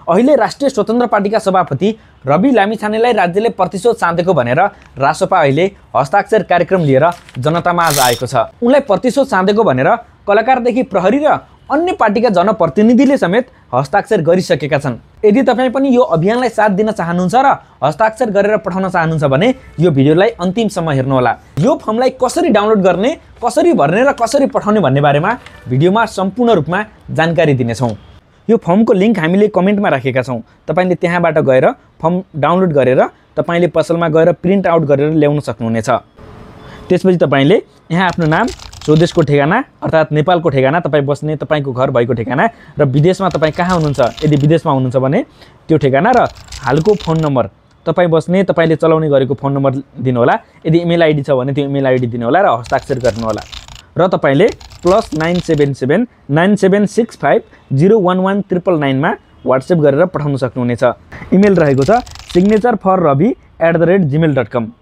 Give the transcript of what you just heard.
अहिले राष्ट्रिय स्वतन्त्र पार्टीका सभापति रवि लामिछानेलाई राज्यले प्रतिशोध चाँदेको भनेर रासोपा अहिले हस्ताक्षर कार्यक्रम लिएर जनतामा आज आएको छ। उनलाई प्रतिशोध चाँदेको भनेर कलाकारदेखि प्रहरी र अन्य पार्टीका जनप्रतिनिधिले समेत हस्ताक्षर गरिसकेका छन्। यदि तपाईँ पनि यो अभियानलाई साथ दिन चाहनुहुन्छ र हस्ताक्षर गरेर पठाउन चाहनुहुन्छ भने यो भिडियोलाई अन्तिमसम्म हेर्नुहोला। यो फर्मलाई कसरी डाउनलोड गर्ने, कसरी भर्ने र कसरी पठाउने भन्ने बारेमा भिडियोमा सम्पूर्ण रूपमा जानकारी दिनेछौँ। यो फर्मको लिङ्क हामीले कमेन्टमा राखेका छौँ। तपाईँले त्यहाँबाट गएर फर्म डाउनलोड गरेर तपाईँले पसलमा गएर प्रिन्ट आउट गरेर ल्याउन सक्नुहुनेछ। त्यसपछि तपाईँले यहाँ आफ्नो नाम, स्वदेशको ठेगाना अर्थात् नेपालको ठेगाना, तपाईँ बस्ने तपाईँको घर भएको ठेगाना र विदेशमा तपाईँ कहाँ हुनुहुन्छ, यदि विदेशमा हुनुहुन्छ भने त्यो ठेगाना र हालको फोन नम्बर, तपाईँ बस्ने तपाईँले चलाउने गरेको फोन नम्बर दिनुहोला। यदि इमेल आइडी छ भने त्यो इमेल आइडी दिनुहोला र हस्ताक्षर गर्नुहोला। र तपाईँले +977 9765 011 मा वाट्सएप गरेर पठाउन सक्नुहुनेछ। इमेल रहेको छ signature for ravi@gmail.com।